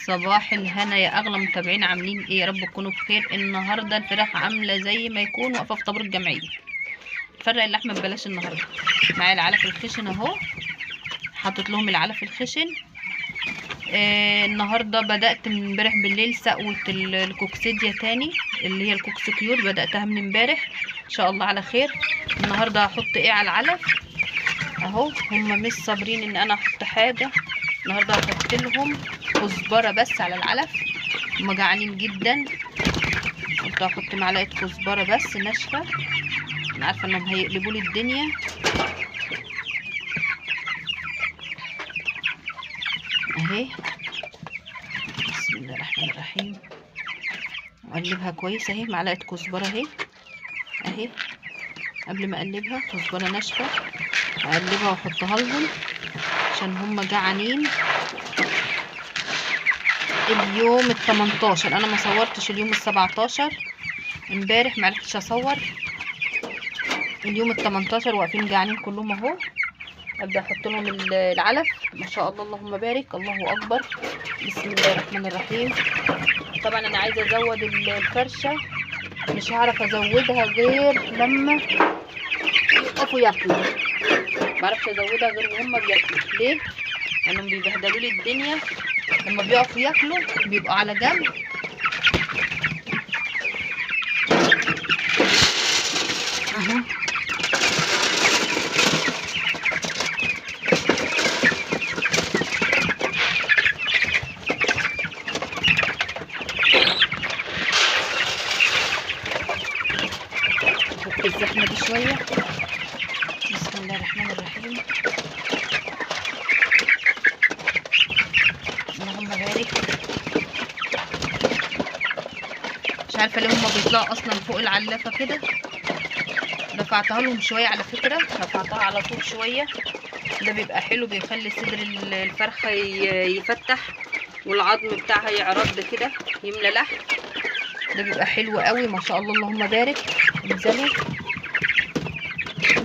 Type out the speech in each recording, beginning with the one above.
صباح الهنا يا اغلى متابعين، عاملين ايه؟ يا رب تكونوا بخير. النهارده الفراخ عامله زي ما يكون واقفه في طابور الجمعيه. فرق اللحمه ببلاش النهارده. معايا العلف الخشن اهو، حاطط لهم العلف الخشن. النهارده بدات من امبارح بالليل سقوه الكوكسيديا تاني، اللي هي الكوكس كيور، بداتها من امبارح. ان شاء الله على خير. النهارده هحط ايه على العلف اهو. هم مش صابرين ان انا احط حاجه. النهارده هحط لهم كزبره بس على العلف، هم جعانين جدا. كنت هحط معلقه كزبره بس ناشفه، انا عارفه انهم هيقلبوا لي الدنيا اهي. بسم الله الرحمن الرحيم. واقلبها كويس اهي، معلقه كزبره اهي اهي. قبل ما اقلبها كزبره ناشفه اقلبها واحطها لهم عشان هم جعانين. اليوم ال18، انا ما صورتش اليوم ال17 امبارح، معرفتش اصور. اليوم ال18 واقفين جعانين كلهم اهو. ابدا احط لهم العلف. ما شاء الله اللهم بارك، الله اكبر. بسم الله الرحمن الرحيم. طبعا انا عايزه ازود الفرشه، مش هعرف ازودها غير لما يقفوا ياكلوا. معرفش ازودها غير وهم بياكلوا. ليه؟ لانهم بيبهدلوا لي الدنيا. لما بيقفوا ياكلوا بيبقوا على جنب اهو. نحط الزحمه دي شويه. بسم الله الرحمن الرحيم. اللهم بارك. مش عارفه ليه هما بيطلعوا اصلا فوق العلافه كده. رفعتها لهم شويه على فكره، رفعتها على طول شويه. ده بيبقى حلو، بيخلي صدر الفرخه يفتح والعظم بتاعها يعرض كده، يملى لحم. ده بيبقى حلو قوي. ما شاء الله اللهم بارك. انزلي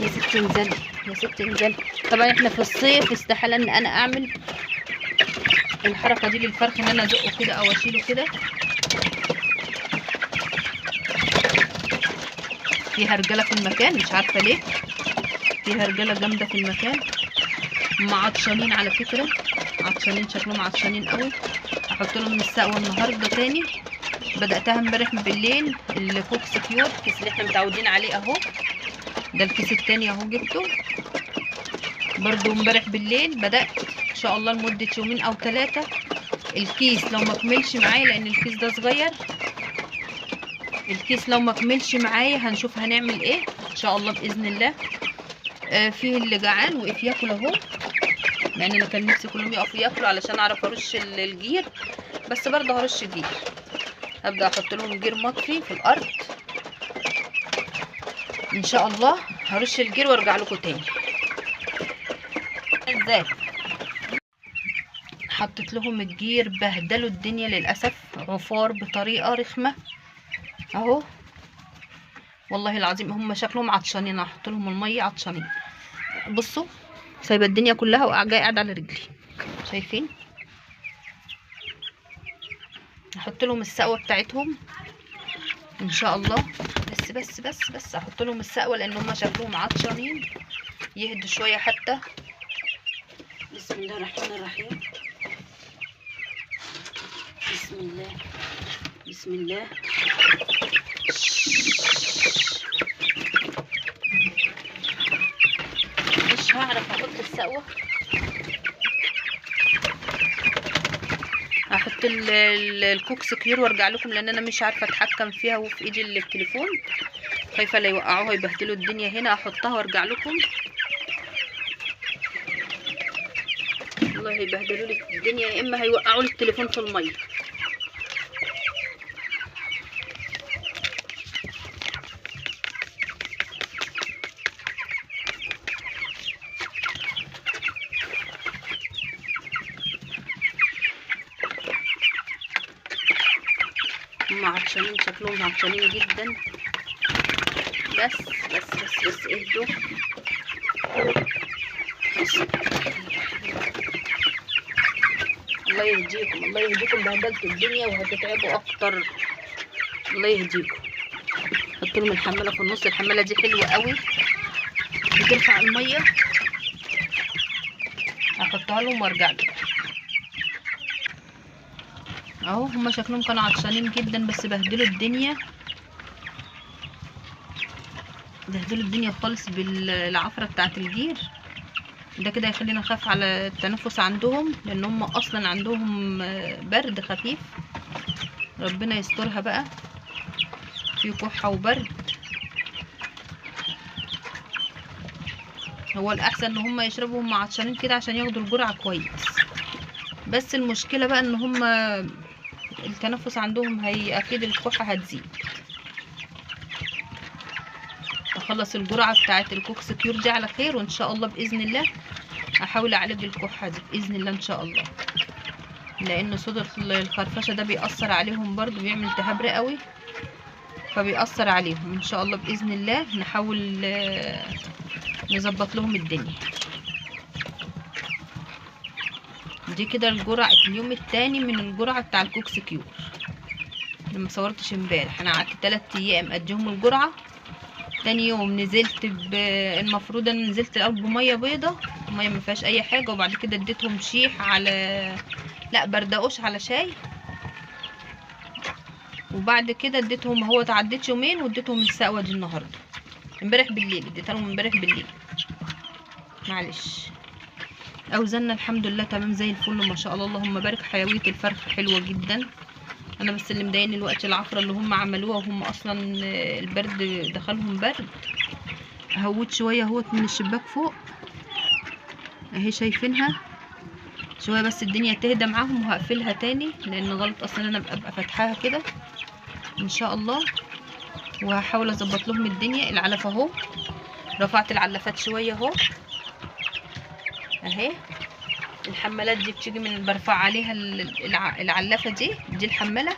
يا ستي، انزلي يا ستي، انزلي. طبعا احنا في الصيف استحاله ان انا اعمل الحركه دي للفرخ، ان انا ازقه كده او اشيله كده. في هرجله في المكان، مش عارفه ليه في هرجله جامده في المكان. هم عطشانين على فكره، عطشانين، شكلهم عطشانين قوي. هحط لهم السقوه النهارده تاني. بداتها امبارح بالليل الكوكس كيور، الكيس اللي احنا متعودين عليه اهو. ده الكيس التاني اهو، جبته برضو امبارح بالليل. بدات ان شاء الله لمده يومين او 3. الكيس لو ما كملش معايا، لان الكيس ده صغير، الكيس لو ما كملش معايا هنشوف هنعمل ايه ان شاء الله باذن الله. فيه اللي جعان وقف ياكل اهو، مع ان انا كان نفسي كلهم يقفوا ياكلوا علشان اعرف ارش الجير، بس برضه هرش جير. هبدا احط لهم جير مطفي في الارض ان شاء الله. هرش الجير وارجع لكم تاني. ازاي حطيت لهم الجير، بهدلوا الدنيا للاسف، عفار بطريقه رخمه اهو. والله العظيم هم شكلهم عطشانين. هحط لهم الميه عطشانين. بصوا، سايبه الدنيا كلها وجايه قاعده على رجلي، شايفين؟ هحط لهم السقوه بتاعتهم ان شاء الله. بس بس بس بس هحط لهم السقوه لان هم شكلهم عطشانين. يهدوا شويه حتى. بسم الله الرحمن الرحيم. بسم الله بسم الله. مش هعرف احط السقوه. هحط الكوكس كيور وارجع لكم، لان انا مش عارفه اتحكم فيها وفي ايدي التليفون، خايفه لا يوقعوها يبهدلوا الدنيا هنا. احطها وارجع لكم. والله هيبهدلوا لي الدنيا، يا اما هيوقعوا لي التليفون في الميه. هم عطشانين، شكلهم عطشانين جدا. بس بس بس بس اهدوا. الله يهديكم الله يهديكم، بهدلتوا الدنيا وهتتعبوا اكتر. الله يهديكم. حط لهم الحماله في النص. الحماله دي حلوه قوي، بترفع الميه. هحطها لهم وارجع لكم. اهو هما شكلهم كانوا عطشانين جدا، بس بهدلوا الدنيا، بهدلوا الدنيا خالص بالعفره بتاعه الجير. ده كده هيخلينا نخاف على التنفس عندهم، لان هم اصلا عندهم برد خفيف. ربنا يسترها بقى، في كحه وبرد. هو الاحسن ان هم يشربوا هم عطشانين كده عشان ياخدوا الجرعه كويس. بس المشكله بقى ان هم التنفس عندهم هي اكيد الكحه هتزيد. اخلص الجرعه بتاعه الكوكس كيور دي على خير، وان شاء الله باذن الله احاول اعالج الكحه دي باذن الله ان شاء الله. لان صوت الخرفشه ده بيأثر عليهم برضو، بيعمل التهاب رئوي فبيأثر عليهم. ان شاء الله باذن الله نحاول نظبط لهم الدنيا دي. كده الجرعه اليوم التاني من الجرعه بتاع الكوكس كيور. لما صورتش امبارح انا قعدت 3 ايام اديهم الجرعه. تاني يوم نزلت المفروض انا نزلت الاول بميه بيضه، ميه ما فيهاش اي حاجه، وبعد كده اديتهم شيح على بردقوش على شاي. وبعد كده اديتهم، هو تعديت يومين واديتهم السقوه دي النهارده. امبارح بالليل اديتها لهم، امبارح بالليل معلش. اوزاننا الحمد لله تمام زي الفل ما شاء الله اللهم بارك. حيويه الفرخ حلوه جدا. انا بس اللي مضايقني الوقت العفره اللي هم عملوها، وهم اصلا البرد دخلهم برد. هوت شويه اهوت من الشباك فوق اهي شايفينها شويه، بس الدنيا تهدى معاهم وهقفلها تاني، لان غلط اصلا انا ابقى فاتحاها كده ان شاء الله. وهحاول اظبط لهم الدنيا. العلف اهو، رفعت العلافات شويه اهو اهي. الحمالات دي بتيجي من برفع عليها العلافه دي الحماله،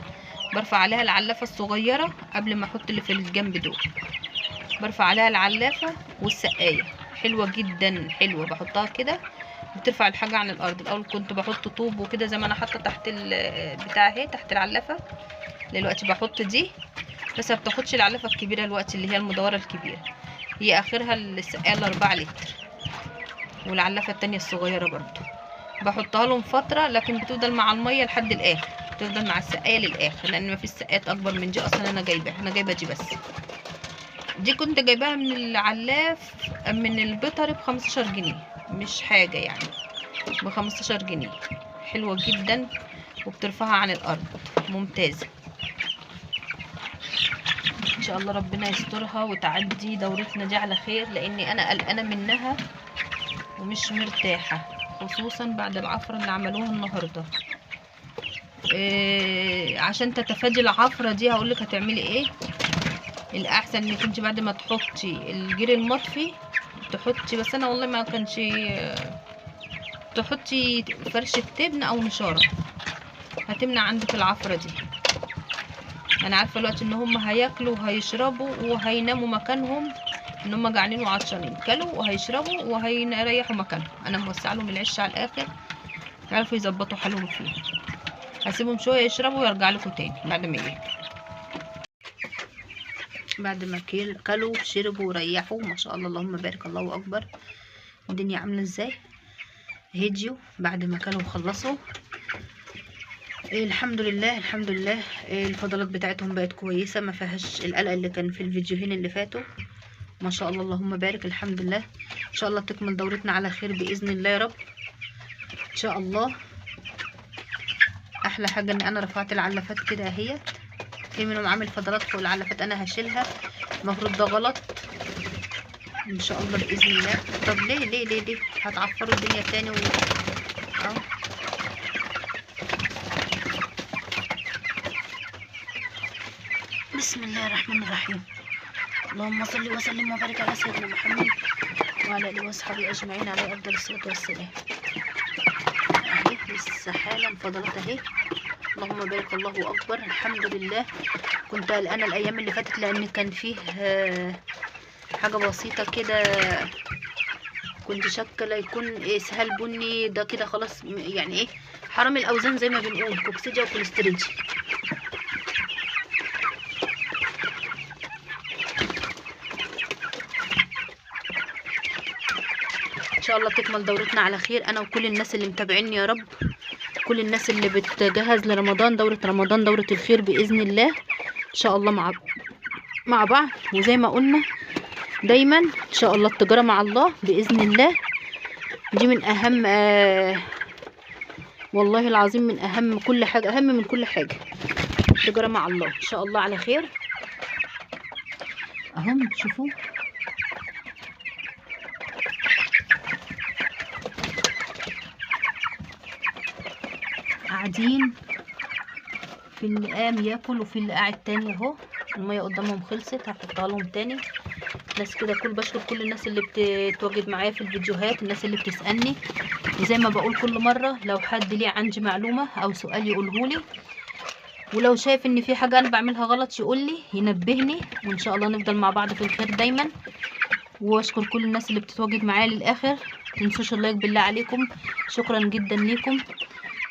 برفع عليها العلافه الصغيره قبل ما احط اللي في الجنب دول. برفع عليها العلافه والسقايه حلوه جدا، حلوه. بحطها كده بترفع الحاجه عن الارض. الاول كنت بحط طوب وكده زي ما انا حاطه تحت البتاع اهي تحت العلافه. دلوقتي بحط دي بس ما بتاخدش العلافه الكبيره الوقت اللي هي المدوره الكبيره، هي اخرها السقايه ال4 لتر، والعلافه التانية الصغيره برضو بحطها لهم فتره، لكن بتفضل مع الميه لحد الاخر، بتفضل مع السقايه للاخر، لان ما فيش سقايات اكبر من دي اصلا. انا جايبه دي بس. دي كنت جايباها من العلاف من البيطري ب15 جنيه، مش حاجه يعني، ب15 جنيه. حلوه جدا وبترفعها عن الارض، ممتازه. ان شاء الله ربنا يسترها وتعدي دورتنا دي على خير، لاني انا قلقانه منها ومش مرتاحه، خصوصا بعد العفره اللي عملوها النهارده. عشان تتفادي العفره دي هقولك هتعملي ايه. الاحسن انك انت بعد ما تحطي الجير المطفي تحطي، بس انا والله ما كانش، تحطي فرشه تبن او نشاره، هتمنع عندك العفره دي. انا عارفه الوقت ان هم هياكلوا وهيشربوا وهيناموا مكانهم، ان هم جعانين وعطشانين، كلوا وهيشربوا وهيريحوا مكانهم. انا موسعه لهم العش على الاخر يعرفوا يظبطوا حالهم فيه. هسيبهم شويه يشربوا ويرجع لكم تاني بعد ما ياكلوا. بعد ما كلوا شربوا وريحوا ما شاء الله اللهم بارك الله اكبر. الدنيا عامله ازاي، هديوا بعد ما كلوا وخلصوا. الحمد لله الحمد لله. الفضلات بتاعتهم بقت كويسه، ما فيهاش القلق اللي كان في الفيديوهين اللي فاتوا. ما شاء الله اللهم بارك. الحمد لله. ان شاء الله تكمل دورتنا على خير باذن الله يا رب ان شاء الله. احلى حاجه ان انا رفعت العلافات كده اهيت، في منهم عامل فضلات فوق العلافات انا هشيلها، المفروض ده غلط ان شاء الله باذن الله. طب ليه هتعفروا الدنيا تاني بسم الله الرحمن الرحيم. اللهم صل وسلم وبارك على سيدنا محمد وعلى اله واصحابه اجمعين عليه افضل الصلاه والسلام. اهي لسه حالا فضلات اهي. اللهم بارك الله اكبر. الحمد لله. كنت قلقانه الايام اللي فاتت لان كان فيه حاجه بسيطه كده، كنت شاكه لا يكون اسهال بني ده كده خلاص يعني ايه حرام الاوزان زي ما بنقول، كوكسيديا وكوليستريديا. ان شاء الله تكمل دورتنا على خير، انا وكل الناس اللي متابعيني يا رب، كل الناس اللي بتجهز لرمضان، دورة رمضان دورة الخير بإذن الله ان شاء الله مع بعض. وزي ما قلنا دايما ان شاء الله التجارة مع الله بإذن الله، دي من اهم والله العظيم من اهم كل حاجة، اهم من كل حاجة التجارة مع الله. ان شاء الله على خير اهم. شوفوا قاعدين، في اللي قام ياكل وفي اللي قاعد تاني اهو. المية قدامهم خلصت هحطها لهم تاني. بس كده كل بشكر كل الناس اللي بتتواجد معايا في الفيديوهات، الناس اللي بتسألني. وزي ما بقول كل مرة، لو حد ليه عندي معلومة او سؤال يقولهولي، ولو شايف ان في حاجة انا بعملها غلط يقولي ينبهني، وان شاء الله نفضل مع بعض في الخير دايما. واشكر كل الناس اللي بتتواجد معايا للاخر. متنسوش اللايك بالله عليكم، شكرا جدا ليكم.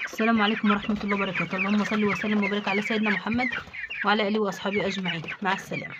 السلام عليكم ورحمة الله وبركاته. اللهم صل وسلم وبارك على سيدنا محمد وعلى آله وأصحابه أجمعين. مع السلامة.